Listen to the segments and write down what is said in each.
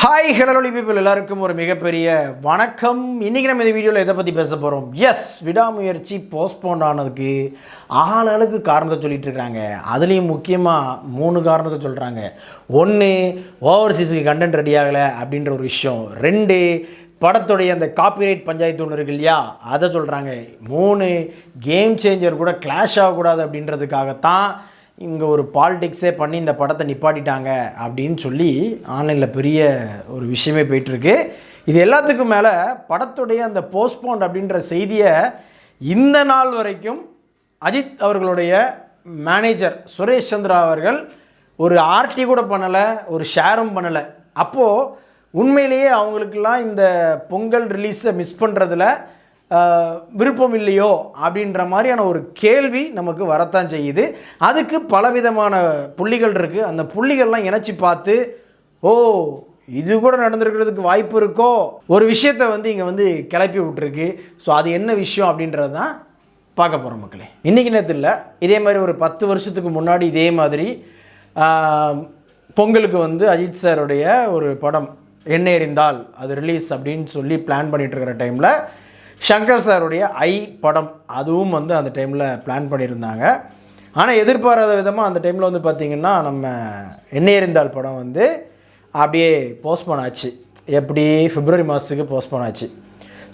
Hi hello people எல்லாருக்கும் ஒரு மிகப்பெரிய வணக்கம். இன்றைக்கி நம்ம இந்த வீடியோவில் எதை பற்றி பேச போகிறோம்? எஸ், விடாமுயற்சி போஸ்ட்போன் ஆனதுக்கு ஆளுக்கு காரணத்தை சொல்லிகிட்டு இருக்காங்க. அதுலேயும் முக்கியமாக 3 காரணத்தை சொல்கிறாங்க. 1, ஓவர்சீஸுக்கு கண்டென்ட் ரெடி ஆகலை அப்படின்ற ஒரு விஷயம். 2, படத்துடைய அந்த காப்பிரைட் பஞ்சாயத்து ஒன்று இருக்கு இல்லையா, அதை சொல்கிறாங்க. 3, கேம் சேஞ்சர் கூட கிளாஷ் ஆகக்கூடாது அப்படின்றதுக்காகத்தான் இங்கே ஒரு பாலிடிக்ஸே பண்ணி இந்த படத்தை நிப்பாட்டிட்டாங்க அப்படின்னு சொல்லி ஆன்லைனில் பெரிய ஒரு விஷயமே போயிட்டுருக்கு. இது எல்லாத்துக்கும் மேலே படத்துடைய அந்த போஸ்ட்போன் அப்படின்ற செய்தியை இந்த நாள் வரைக்கும் அஜித் அவர்களுடைய மேனேஜர் சுரேஷ் சந்திரா அவர்கள் ஒரு ஆர்டி கூட பண்ணலை, ஒரு ஷேரும் பண்ணலை. அப்போது உண்மையிலேயே அவங்களுக்கெல்லாம் இந்த பொங்கல் ரிலீஸை மிஸ் பண்ணுறதுல விருப்பம் இல்லையோ அப்படின்ற மாதிரியான ஒரு கேள்வி நமக்கு வரத்தான் செய்யுது. அதுக்கு பலவிதமான புள்ளிகள் இருக்குது. அந்த புள்ளிகள்லாம் இணைச்சி பார்த்து இது கூட நடந்திருக்கிறதுக்கு வாய்ப்பு இருக்கோ ஒரு விஷயத்தை இங்கே கிளப்பி விட்டுருக்கு. ஸோ அது என்ன விஷயம் அப்படின்றது தான் பார்க்க போகிறோம் மக்களே. இன்றைக்கி நேரத்தில் இல்லை, இதே மாதிரி ஒரு 10 வருஷத்துக்கு முன்னாடி இதே மாதிரி பொங்கலுக்கு அஜித் சாருடைய ஒரு படம் என்ன எறிந்தால் அது ரிலீஸ் அப்படின்னு சொல்லி பிளான் பண்ணிகிட்ருக்கிற டைமில் சங்கர் சாருடைய ஐ படம் அதுவும் அந்த டைமில் பிளான் பண்ணியிருந்தாங்க. ஆனால் எதிர்பாராத விதமாக அந்த டைமில் பார்த்திங்கன்னா நம்ம என்ன எறிந்தால் படம் அப்படியே போஸ்ட்போன் ஆச்சு. எப்படி பிப்ரவரி மாதத்துக்கு போஸ்ட்போன் ஆச்சு.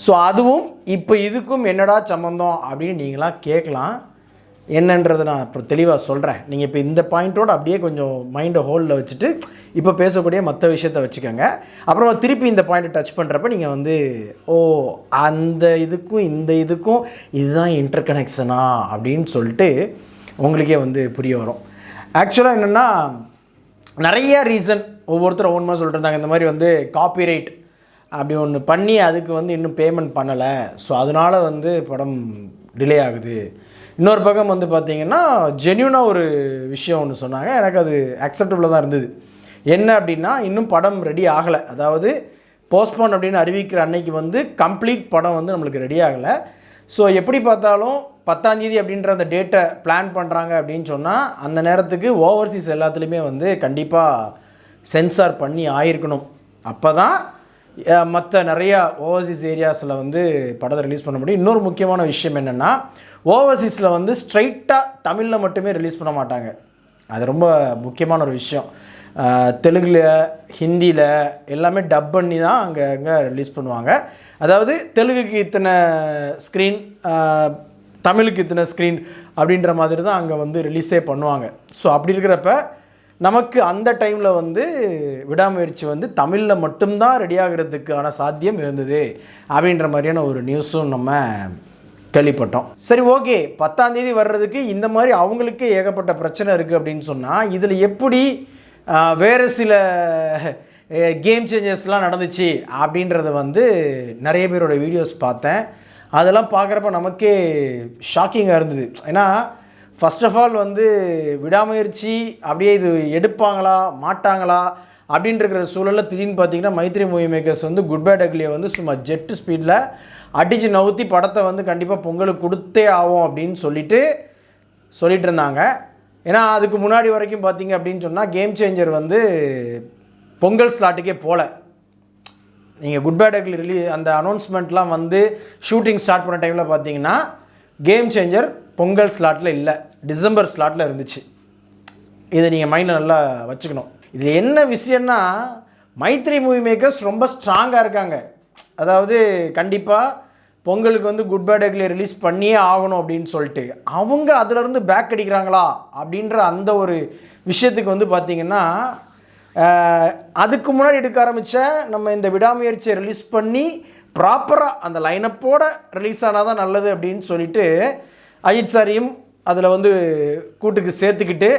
ஸோ அதுவும் இப்போ இதுக்கும் என்னடா சம்மந்தம் அப்படின்னு நீங்களாம் கேட்கலாம். என்னன்றதை நான் இப்போ தெளிவாக சொல்கிறேன். நீங்கள் இப்போ இந்த பாயிண்ட்டோடு அப்படியே கொஞ்சம் மைண்டை ஹோல்டில் வச்சுட்டு இப்போ பேசக்கூடிய மற்ற விஷயத்தை வச்சுக்கோங்க. அப்புறம் திருப்பி இந்த பாயிண்ட்டை டச் பண்ணுறப்ப நீங்கள் அந்த இதுக்கும் இந்த இதுக்கும் இதுதான் இன்டர் கனெக்ஷனா அப்படின்னு சொல்லிட்டு உங்களுக்கே புரிய வரும். ஆக்சுவலாக என்னென்னா நிறைய ரீசன் ஒவ்வொருத்தரும் ஒவ்வொன்றுமா சொல்லிட்டு இருந்தாங்க. இந்த மாதிரி காப்பிரைட் அப்படி ஒன்று பண்ணி அதுக்கு இன்னும் பேமெண்ட் பண்ணலை, ஸோ அதனால் படம் டிலே ஆகுது. இன்னொரு பக்கம் பார்த்திங்கன்னா ஜென்யூனாக ஒரு விஷயம் ஒன்று சொன்னாங்க. எனக்கு அது அக்செப்டபுளாக தான் இருந்தது. என்ன அப்படின்னா, இன்னும் படம் ரெடி ஆகலை. அதாவது போஸ்ட்போன் அப்படின்னு அறிவிக்கிற அன்னைக்கு கம்ப்ளீட் படம் நம்மளுக்கு ரெடி ஆகலை. ஸோ எப்படி பார்த்தாலும் 10ஆம் தேதி அப்படின்ற அந்த டேட்டை பிளான் பண்ணுறாங்க அப்படின்னு சொன்னால் அந்த நேரத்துக்கு ஓவர்சீஸ் எல்லாத்துலேயுமே கண்டிப்பாக சென்சார் பண்ணி ஆயிருக்கணும். அப்போ தான் மற்ற நிறையா ஓவர்சீஸ் ஏரியாஸில் படத்தை ரிலீஸ் பண்ண முடியும். இன்னொரு முக்கியமான விஷயம் என்னென்னா, ஓவர்சீஸில் ஸ்ட்ரைட்டாக தமிழில் மட்டுமே ரிலீஸ் பண்ண மாட்டாங்க. அது ரொம்ப முக்கியமான ஒரு விஷயம். தெலுங்கில், ஹிந்தியில் எல்லாமே டப் பண்ணி தான் அங்கே ரிலீஸ் பண்ணுவாங்க. அதாவது தெலுங்குக்கு இத்தனை ஸ்க்ரீன், தமிழுக்கு இத்தனை ஸ்க்ரீன் அப்படின்ற மாதிரி தான் அங்கே ரிலீஸே பண்ணுவாங்க. ஸோ அப்படி இருக்கிறப்ப நமக்கு அந்த டைமில் விடாமுயற்சி தமிழில் மட்டும்தான் ரெடி ஆகிறதுக்கான சாத்தியம் இருந்தது அப்படின்ற மாதிரியான ஒரு நியூஸும் நம்ம கேள்விப்பட்டோம். சரி, ஓகே, 10ஆம் தேதி வர்றதுக்கு இந்த மாதிரி அவங்களுக்கே ஏகப்பட்ட பிரச்சனை இருக்குது அப்படின்னு சொன்னால் இதில் எப்படி வேறு சில கேம் சேஞ்சர்ஸ்லாம் நடந்துச்சு அப்படின்றத நிறைய பேரோட வீடியோஸ் பார்த்தேன். அதெல்லாம் பார்க்குறப்ப நமக்கே ஷாக்கிங்காக இருந்தது. ஏன்னா ஃபர்ஸ்ட் ஆஃப் ஆல் விடாமுயற்சி அப்படியே இது எடுப்பாங்களா மாட்டாங்களா அப்படின்ற சூழலில் திடீர்னு பார்த்திங்கன்னா Mythri movie makers good bad அக்லியை சும்மா ஜெட்டு ஸ்பீடில் அடித்து நவுத்தி படத்தை கண்டிப்பாக பொங்கலுக்கு கொடுத்தே ஆகும் அப்படின்னு சொல்லிட்டு இருந்தாங்க. ஏன்னா அதுக்கு முன்னாடி வரைக்கும் பார்த்திங்க அப்படின்னு சொன்னால் கேம் சேஞ்சர் பொங்கல் ஸ்லாட்டுக்கே போகல. நீங்கள் குட் பேட் அக்லி அந்த அனௌன்ஸ்மெண்ட்லாம் ஷூட்டிங் ஸ்டார்ட் பண்ண டைமில் பார்த்தீங்கன்னா கேம் சேஞ்சர் பொங்கல் ஸ்லாட்டில் இல்லை, டிசம்பர் ஸ்லாட்டில் இருந்துச்சு. இதை நீங்கள் மைண்டில் நல்லா வச்சுக்கணும். இதில் என்ன விஷயம்னா, மைத்ரி மூவி மேக்கர்ஸ் ரொம்ப ஸ்ட்ராங்காக இருக்காங்க. அதாவது கண்டிப்பாக பொங்கலுக்கு குட் பேட் அக்லி ரிலீஸ் பண்ணியே ஆகணும் அப்படின்னு சொல்லிட்டு அவங்க அதிலேருந்து பேக் அடிக்கிறாங்களா அப்படின்ற அந்த ஒரு விஷயத்துக்கு பார்த்திங்கன்னா அதுக்கு முன்னாடி எடுக்க ஆரம்பித்த நம்ம இந்த விடாமுயற்சியை ரிலீஸ் பண்ணி ப்ராப்பராக அந்த லைனப்போடு ரிலீஸ் ஆனால் தான் நல்லது அப்படின்னு சொல்லிட்டு அஜித் சாரையும் அதில் கூட்டுக்கு சேர்த்துக்கிட்டு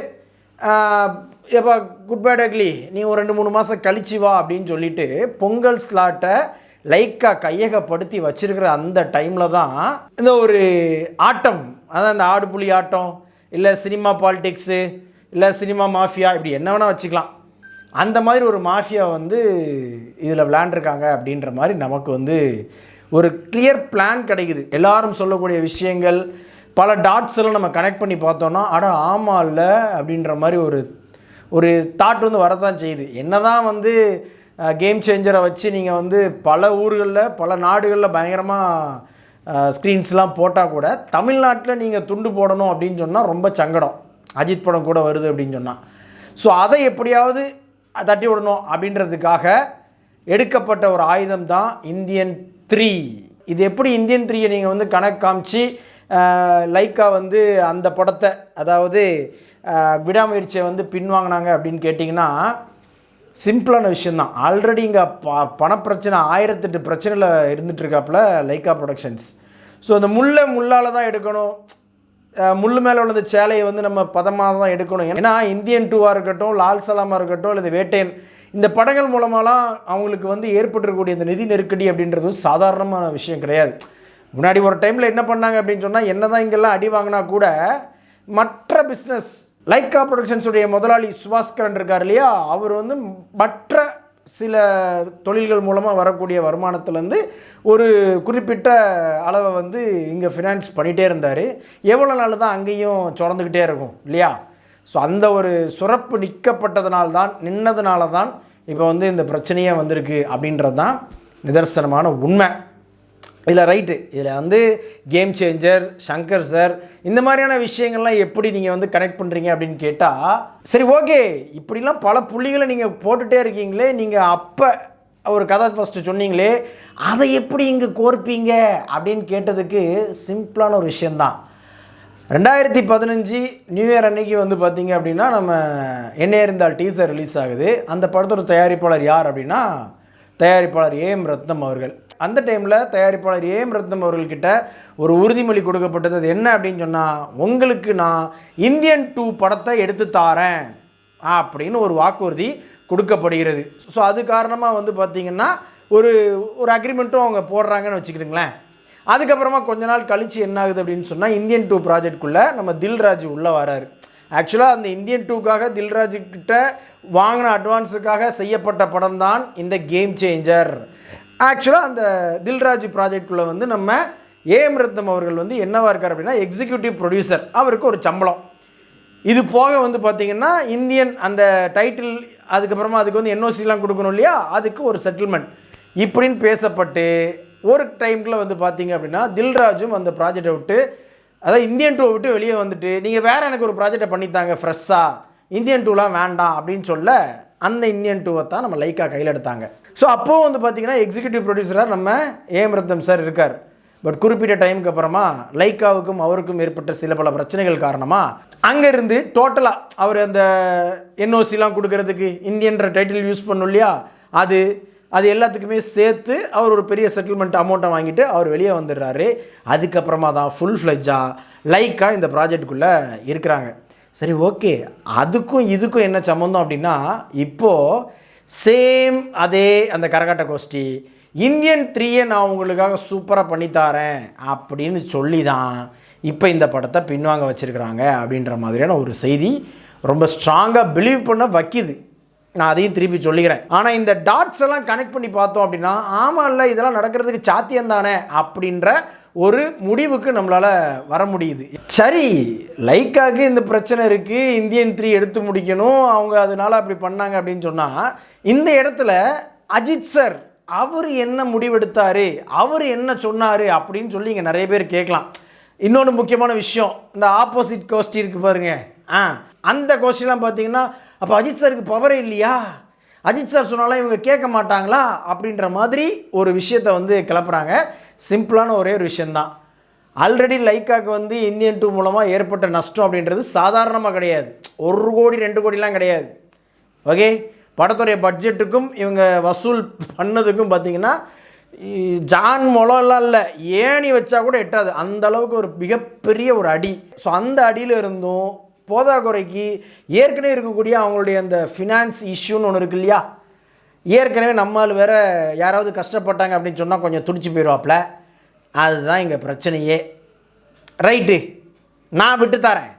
எப்போ குட் பேட் அக்லி நீ ஒரு 2-3 மாதம் கழிச்சு வா அப்படின்னு சொல்லிட்டு பொங்கல் ஸ்லாட்டை லைக்காக கையகப்படுத்தி வச்சிருக்கிற அந்த டைமில் தான் இந்த ஒரு ஆட்டம், அதான் இந்த ஆடு புலி ஆட்டம், இல்லை சினிமா பாலிடிக்ஸு, இல்லை சினிமா மாஃபியா, இப்படி என்ன வேணால் வச்சுக்கலாம். அந்த மாதிரி ஒரு மாஃபியா இதில் விளையாண்டுருக்காங்க அப்படின்ற மாதிரி நமக்கு ஒரு கிளியர் பிளான் கிடைக்குது. எல்லாரும் சொல்லக்கூடிய விஷயங்கள் பல டாட்ஸ் எல்லாம் நம்ம கனெக்ட் பண்ணி பார்த்தோன்னா ஆமாம் இல்லை அப்படின்ற மாதிரி ஒரு தாட் வரதான் செய்யுது. என்ன தான் கேம் சேஞ்சரை வச்சு நீங்கள் வந்து பல ஊர்களில் பல நாடுகளில் பயங்கரமாக ஸ்க்ரீன்ஸ்லாம் போட்டால் கூட தமிழ்நாட்டில் நீங்கள் துண்டு போடணும் அப்படின்னு சொன்னால் ரொம்ப சங்கடம். அஜித் படம் கூட வருது அப்படின்னு சொன்னால். ஸோ அதை எப்படியாவது தட்டி விடணும் அப்படின்றதுக்காக எடுக்கப்பட்ட ஒரு ஆயுதம் தான் இந்தியன் 3. இது எப்படி இந்தியன் 3 நீங்கள் வந்து கணக்கு காமிச்சு லைக்கா வந்து அந்த படத்தை, அதாவது விடாமுயற்சியை வந்து பின்வாங்கினாங்க அப்படின்னு கேட்டிங்கன்னா சிம்பிளான விஷயந்தான். ஆல்ரெடி இங்கே பணப்பிரச்சனை 1008 பிரச்சனையில் இருந்துகிட்ருக்காப்புல லைக்கா ப்ரொடக்ஷன்ஸ். ஸோ அந்த முள்ளால் தான் எடுக்கணும், முள்ளு மேலே உள்ளது சேலையை வந்து நம்ம பதமாக தான் எடுக்கணும். ஏன்னா இந்தியன் 2வாக இருக்கட்டும், லால் சலாமாக இருக்கட்டும், அல்லது வேட்டையன், இந்த படங்கள் மூலமாலாம் அவங்களுக்கு வந்து ஏற்பட்டிருக்கக்கூடிய இந்த நிதி நெருக்கடி அப்படின்றது சாதாரணமான விஷயம் கிடையாது. முன்னாடி ஒரு டைமில் என்ன பண்ணாங்க அப்படின்னு சொன்னால், என்ன தான் இங்கெல்லாம் அடி வாங்கினா கூட மற்ற பிஸ்னஸ், லைக்கா ப்ரொடக்ஷன்ஸுடைய முதலாளி சுபாஸ்கரன் இருக்கார் இல்லையா, அவர் வந்து மற்ற சில தொழில்கள் மூலமாக வரக்கூடிய வருமானத்துலேருந்து ஒரு குறிப்பிட்ட அளவை வந்து இங்கே ஃபினான்ஸ் பண்ணிகிட்டே இருந்தார். எவ்வளோ நாள் தான் அங்கேயும் சுரந்துக்கிட்டே இருக்கும் இல்லையா? ஸோ அந்த ஒரு சுரப்பு நின்னதுனால தான் இப்போ வந்து இந்த பிரச்சனையே வந்திருக்கு அப்படின்றது தான் நிதர்சனமான உண்மை. இதில் ரைட்டு, இதில் வந்து கேம் சேஞ்சர், சங்கர் சார், இந்த மாதிரியான விஷயங்கள்லாம் எப்படி நீங்கள் வந்து கனெக்ட் பண்ணுறீங்க அப்படின்னு கேட்டால், சரி ஓகே, இப்படிலாம் பல புள்ளிகளை நீங்கள் போட்டுகிட்டே இருக்கீங்களே, நீங்கள் அப்போ ஒரு கதை ஃபஸ்ட்டு சொன்னீங்களே, அதை எப்படி இங்கே கோர்ப்பீங்க அப்படின்னு கேட்டதுக்கு சிம்பிளான ஒரு விஷயந்தான். 2015 நியூ இயர் அன்னைக்கு வந்து பார்த்திங்க அப்படின்னா நம்ம என்ன இருந்தால் டீசர் ரிலீஸ் ஆகுது. அந்த படத்தோட தயாரிப்பாளர் யார் அப்படின்னா தயாரிப்பாளர் ஏஎம் ரத்னம் அவர்கள். அந்த டைமில் தயாரிப்பாளர் ஏஎம் ரத்னம் அவர்கள்கிட்ட ஒரு உறுதிமொழி கொடுக்கப்பட்டது. அது என்ன அப்படின்னு சொன்னால், உங்களுக்கு நான் இந்தியன் 2 படத்தை எடுத்து தாரேன் அப்படின்னு ஒரு வாக்குறுதி கொடுக்கப்படுகிறது. ஸோ அது காரணமாக வந்து பார்த்திங்கன்னா ஒரு அக்ரிமெண்ட்டும் அவங்க போடுறாங்கன்னு வச்சுக்கிட்டுங்களேன். அதுக்கப்புறமா கொஞ்ச நாள் கழித்து என்ன ஆகுது அப்படின்னு சொன்னால், இந்தியன் 2 ப்ராஜெக்டுக்குள்ளே நம்ம தில்ராஜ் உள்ளே வராரு. ஆக்சுவலாக அந்த இந்தியன் 2க்காக தில்ராஜுக்கிட்ட வாங்கின அட்வான்ஸுக்காக செய்யப்பட்ட படம் தான் இந்த கேம் சேஞ்சர். ஆக்சுவலாக அந்த தில்ராஜ் ப்ராஜெக்டுக்குள்ளே வந்து நம்ம ஏஎம் ரத்னம் அவர்கள் வந்து என்னவாக இருக்கார் அப்படின்னா எக்ஸிக்யூட்டிவ் ப்ரொடியூசர். அவருக்கு ஒரு சம்பளம், இது போக வந்து பார்த்திங்கன்னா இந்தியன் அந்த டைட்டில், அதுக்கப்புறமா அதுக்கு வந்து என்ஓசிலாம் கொடுக்கணும் இல்லையா, அதுக்கு ஒரு செட்டில்மெண்ட் இப்படின்னு பேசப்பட்டு ஒரு டைமில் வந்து பார்த்திங்க அப்படின்னா தில்ராஜும் அந்த ப்ராஜெக்டை விட்டு, அதாவது இந்தியன் 2 விட்டு வெளியே வந்துட்டு, நீங்கள் வேறு எனக்கு ஒரு ப்ராஜெக்டை பண்ணித்தாங்க ஃப்ரெஷ்ஷாக, இந்தியன் 2லாம் வேண்டாம் அப்படின்னு சொல்ல அந்த இந்தியன் 2வை தான் நம்ம லைக்கா கையில் எடுத்தாங்க. ஸோ அப்போது வந்து பார்த்திங்கன்னா எக்ஸிக்யூட்டிவ் ப்ரொடியூசராக நம்ம ஏஎம் ரத்னம் சார் இருக்கார். பட் குறிப்பிட்ட டைமுக்கு அப்புறமா லைக்காவுக்கும் அவருக்கும் ஏற்பட்ட சில பல பிரச்சனைகள் காரணமாக அங்கேருந்து டோட்டலாக அவர் அந்த என்ஓசிலாம் கொடுக்கறதுக்கு இந்தியன்ற டைட்டில் யூஸ் பண்ணும் இல்லையா, அது எல்லாத்துக்குமே சேர்த்து அவர் ஒரு பெரிய செட்டில்மெண்ட் அமௌண்ட்டை வாங்கிட்டு அவர் வெளியே வந்துடுறாரு. அதுக்கப்புறமா தான் ஃபுல் ஃப்ளெஜ்ஜாக லைக்கா இந்த ப்ராஜெக்டுக்குள்ளே இருக்கிறாங்க. சரி ஓகே, அதுக்கும் இதுக்கும் என்ன சம்மந்தம் அப்படின்னா, இப்போது சேம் அதே அந்த கரகாட்ட கோஷ்டி இந்தியன் 3 நான் உங்களுக்காக சூப்பராக பண்ணித்தாரேன் அப்படின்னு சொல்லி தான் இப்போ இந்த படத்தை பின்வாங்க வச்சுருக்கிறாங்க அப்படின்ற மாதிரியான ஒரு செய்தி ரொம்ப ஸ்ட்ராங்காக பிலீவ் பண்ண வைக்கிது. நான் அதையும் திருப்பி சொல்லிக்கிறேன். ஆனால் இந்த டாட்ஸ் எல்லாம் கனெக்ட் பண்ணி பார்த்தோம் அப்படின்னா, ஆமாம் இல்லை இதெல்லாம் நடக்கிறதுக்கு சாத்தியம் தானே அப்படின்ற ஒரு முடிவுக்கு நம்மளால் வர முடியுது. சரி, லைக்காக்கு இந்த பிரச்சனை இருக்குது, இந்தியன் 3 எடுத்து முடிக்கணும், அவங்க அதனால் அப்படி பண்ணாங்க அப்படின்னு சொன்னால், இந்த இடத்துல அஜித் சார் அவர் என்ன முடிவெடுத்தார், அவர் என்ன சொன்னார் அப்படின்னு சொல்லி இங்கே நிறைய பேர் கேட்கலாம். இன்னொன்று முக்கியமான விஷயம், இந்த ஆப்போசிட் கோஷ்டி இருக்குது பாருங்கள், அந்த கோஷ்டிலாம் பார்த்தீங்கன்னா, அப்போ அஜித் சாருக்கு பவரே இல்லையா, அஜித் சார் சொன்னாலும் இவங்க கேட்க மாட்டாங்களா அப்படின்ற மாதிரி ஒரு விஷயத்தை வந்து கிளப்புறாங்க. சிம்பிளான ஒரே ஒரு விஷயந்தான், ஆல்ரெடி லைக்காக்கு வந்து இந்தியன் 2 மூலமாக ஏற்பட்ட நஷ்டம் அப்படின்றது சாதாரணமாக கிடையாது. 1 கோடி 2 கோடிலாம் கிடையாது. ஓகே, படத்துடைய பட்ஜெட்டுக்கும் இவங்க வசூல் பண்ணதுக்கும் பார்த்திங்கன்னா ஜான் மூலம்லாம் இல்லை, ஏணி வச்சா கூட எட்டாது, அந்த அளவுக்கு ஒரு மிகப்பெரிய ஒரு அடி. ஸோ அந்த அடியில் இருந்தும் போதாக்குறைக்கு ஏற்கனவே இருக்கக்கூடிய அவங்களுடைய அந்த ஃபினான்ஸ் இஷ்யூன்னு ஒன்று இருக்கு இல்லையா, ஏற்கனவே நம்மால் வேறு யாராவது கஷ்டப்பட்டாங்க அப்படின்னு சொன்னால் கொஞ்சம் துடிச்சு போயிடுவாப்புல, அதுதான் இங்கே பிரச்சனையே. ரைட்டு, நான் விட்டு தரேன்,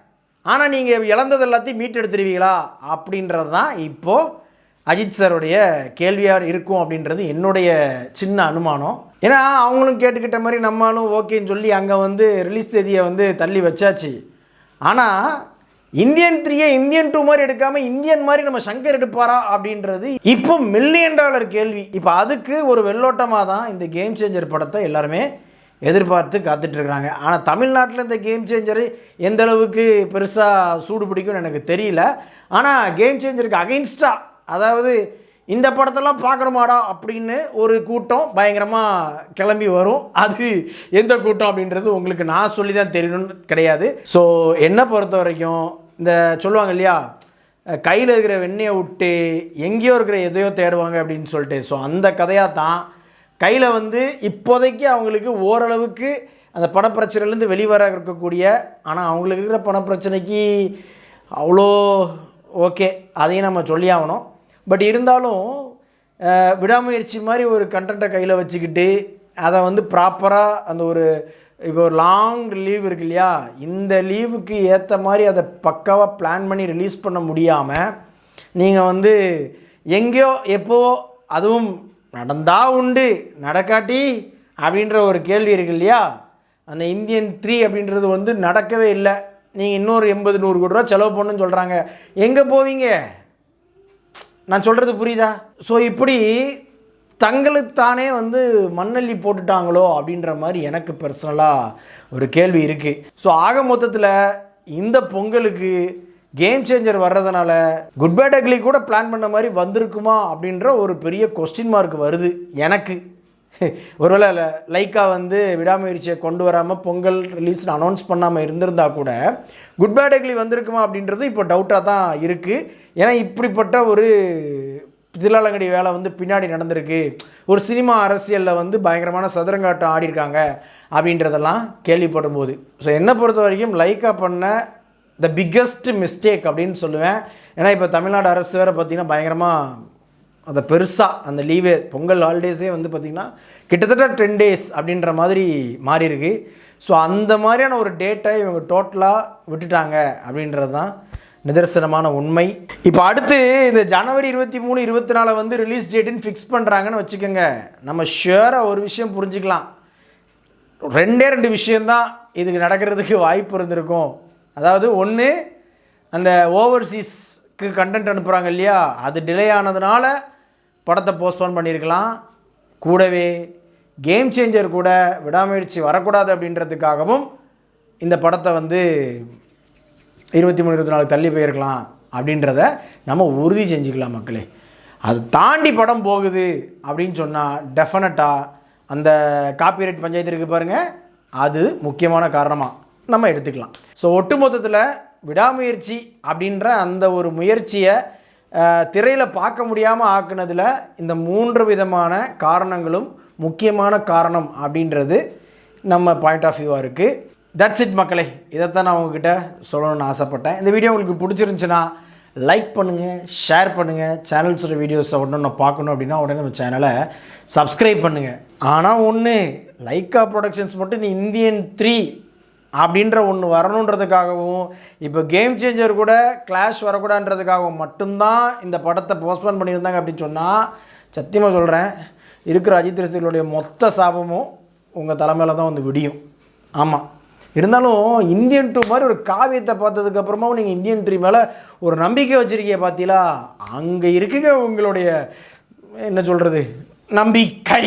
ஆனால் நீங்கள் இழந்தது எல்லாத்தையும் மீட்டு எடுத்துருவீங்களா அப்படின்றது தான் இப்போது அஜித் சாருடைய கேள்வியாக இருக்கும் அப்படின்றது என்னுடைய சின்ன அனுமானம். ஏன்னா அவங்களும் கேட்டுக்கிட்ட மாதிரி நம்மளும் ஓகேன்னு சொல்லி அங்கே வந்து ரிலீஸ் தேதியை வந்து தள்ளி வச்சாச்சு. ஆனால் இந்தியன் 3 இந்தியன் 2 மாதிரி எடுக்காமல் இந்தியன் மாதிரி நம்ம சங்கர் எடுப்பாரா அப்படின்றது இப்போ $1 மில்லியன் கேள்வி. இப்போ அதுக்கு ஒரு வெள்ளோட்டமாக தான் இந்த கேம் சேஞ்சர் படத்தை எல்லாருமே எதிர்பார்த்து காத்துட்ருக்குறாங்க. ஆனால் தமிழ்நாட்டில் இந்த கேம் சேஞ்சரு எந்த அளவுக்கு பெருசாக சூடு பிடிக்கும்னு எனக்கு தெரியல. ஆனால் கேம் சேஞ்சருக்கு அகைன்ஸ்டாக, அதாவது இந்த படத்தெல்லாம் பார்க்கணுமாடா அப்படின்னு ஒரு கூட்டம் பயங்கரமாக கிளம்பி வரும். அது எந்த கூட்டம் அப்படின்றது உங்களுக்கு நான் சொல்லி தான் தெரியணும்னு கிடையாது. ஸோ என்னை பொறுத்த வரைக்கும் இந்த சொல்லுவாங்க இல்லையா, கையில் இருக்கிற வெண்ணெயை விட்டு எங்கேயோ இருக்கிற எதையோ தேடுவாங்க அப்படின்னு சொல்லிட்டு, ஸோ அந்த கதையாக தான் கையில் வந்து இப்போதைக்கு அவங்களுக்கு ஓரளவுக்கு அந்த பணப்பிரச்சனைலேருந்து வெளிவர இருக்கக்கூடிய, ஆனால் அவங்களுக்கு இருக்கிற பணப்பிரச்சனைக்கு அவ்வளோ ஓகே, அதையும் நம்ம சொல்லி ஆகணும். பட் இருந்தாலும் விடாமுயற்சி மாதிரி ஒரு கண்டென்ட்டை கையில் வச்சுக்கிட்டு அதை வந்து ப்ராப்பராக அந்த ஒரு இப்போ ஒரு லாங் லீவ் இருக்கு இல்லையா, இந்த லீவுக்கு ஏற்ற மாதிரி அதை பக்காவாக பிளான் பண்ணி ரிலீஸ் பண்ண முடியாமல் நீங்கள் வந்து எங்கேயோ எப்போவோ, அதுவும் நடந்தால் உண்டு நடக்காட்டி அப்படின்ற ஒரு கேள்வி இருக்கு இல்லையா. அந்த இந்தியன் 3 அப்படின்றது வந்து நடக்கவே இல்லை. நீங்கள் இன்னொரு 80-100 கோடி ரூபா செலவு பண்ணுன்னு சொல்கிறாங்க. எங்கே போவீங்க? நான் சொல்கிறது புரியுதா? ஸோ இப்படி தங்களுக்கு தானே வந்து மண்ணள்ளி போட்டுட்டாங்களோ அப்படின்ற மாதிரி எனக்கு பர்சனலாக ஒரு கேள்வி இருக்குது. ஸோ ஆக மொத்தத்தில் இந்த பொங்கலுக்கு கேம் சேஞ்சர் வர்றதுனால குட் பேட் அக்லி கூட பிளான் பண்ண மாதிரி வந்திருக்குமா அப்படின்ற ஒரு பெரிய கொஸ்டின் மார்க் வருது எனக்கு. ஒருவேளை லைக்கா வந்து விடாமுயற்சியை கொண்டு வராமல் பொங்கல் ரிலீஸ்னு அனௌன்ஸ் பண்ணாமல் இருந்திருந்தா கூட குட் பேட் அக்லி வந்திருக்குமா அப்படின்றது இப்போ டவுட்டாக தான் இருக்குது. ஏன்னா இப்படிப்பட்ட ஒரு தில்லாலங்கடி வேலை வந்து பின்னாடி நடந்திருக்கு, ஒரு சினிமா அரசியலில் வந்து பயங்கரமான சதுரங்காட்டம் ஆடிருக்காங்க அப்படின்றதெல்லாம் கேள்விப்படும் போது, ஸோ என்னை பொறுத்த வரைக்கும் லைக்கா பண்ண த பிக்கஸ்ட் மிஸ்டேக் அப்படின்னு சொல்லுவேன். ஏன்னா இப்போ தமிழ்நாடு அரசு வேறு பார்த்திங்கன்னா பயங்கரமாக அதை பெருசாக அந்த லீவே பொங்கல் ஹாலிடேஸே வந்து பார்த்திங்கன்னா கிட்டத்தட்ட 10 days அப்படின்ற மாதிரி மாறியிருக்கு. ஸோ அந்த மாதிரியான ஒரு டேட்டை இவங்க டோட்டலாக விட்டுட்டாங்க அப்படின்றது தான் நிதர்சனமான உண்மை. இப்போ அடுத்து இந்த ஜனவரி 23, 24 வந்து ரிலீஸ் டேட்டுன்னு ஃபிக்ஸ் பண்ணுறாங்கன்னு வச்சுக்கோங்க. நம்ம ஷியராக ஒரு விஷயம் புரிஞ்சுக்கலாம், 2 விஷயந்தான் இதுக்கு நடக்கிறதுக்கு வாய்ப்பு இருந்திருக்கும். அதாவது ஒன்று, அந்த ஓவர்சீஸ்க்கு கண்டென்ட் அனுப்புகிறாங்க இல்லையா, அது டிலே ஆனதுனால படத்தை போஸ்ட்போன் பண்ணியிருக்கலாம். கூடவே கேம் சேஞ்சர் கூட விடாமுயற்சி வரக்கூடாது அப்படின்றதுக்காகவும் இந்த படத்தை வந்து 23, 24 தள்ளி போயிருக்கலாம் அப்படின்றத நம்ம உறுதி செஞ்சுக்கலாம் மக்களே. அது தாண்டி படம் போகுது அப்படின்னு சொன்னால் டெஃபினட்டாக அந்த காப்பிரைட் பஞ்சாயத்து இருக்குது பாருங்கள், அது முக்கியமான காரணமாக நம்ம எடுத்துக்கலாம். ஸோ ஒட்டுமொத்தத்தில் விடாமுயற்சி அப்படின்ற அந்த ஒரு முயற்சியை திரையில் பார்க்க முடியாமல் ஆக்குனதில் இந்த 3 விதமான காரணங்களும் முக்கியமான காரணம் அப்படின்றது நம்ம பாயிண்ட் ஆஃப் வியூவாக இருக்குது. தட்ஸ் இட் மக்களே, இதைத்தான் நான் உங்ககிட்ட சொல்லணும்னு ஆசைப்பட்டேன். இந்த வீடியோ உங்களுக்கு பிடிச்சிருந்துச்சுன்னா லைக் பண்ணுங்கள், ஷேர் பண்ணுங்கள். சேனல்ஸோட வீடியோஸை உடனே பார்க்கணும் அப்படின்னா உடனே நம்ம சேனலை சப்ஸ்கிரைப் பண்ணுங்கள். ஆனால் ஒன்று, லைக்கா ப்ரொடக்ஷன்ஸ் மட்டும் இந்த இந்தியன் 3 அப்படின்ற ஒன்று வரணுன்றதுக்காகவும் இப்போ கேம் சேஞ்சர் கூட கிளாஷ் வரக்கூடாதுன்றதுக்காகவும் மட்டும்தான் இந்த படத்தை போஸ்ட்போன் பண்ணியிருந்தாங்க அப்படின்னு சொன்னால் சத்தியமாக சொல்கிறேன், இருக்கிற அஜித் ரசிகர்களுடைய மொத்த சாபமும் உங்கள் தலைமையில் தான் வந்து விடியும். ஆமாம், இருந்தாலும் இந்தியன் 2 மாதிரி ஒரு காவியத்தை பார்த்ததுக்கப்புறமாவும் நீங்கள் இந்தியன் 3 மேலே ஒரு நம்பிக்கை வச்சுருக்கீங்க பார்த்தீங்களா, அங்கே இருக்குங்க உங்களுடைய என்ன சொல்கிறது நம்பிக்கை.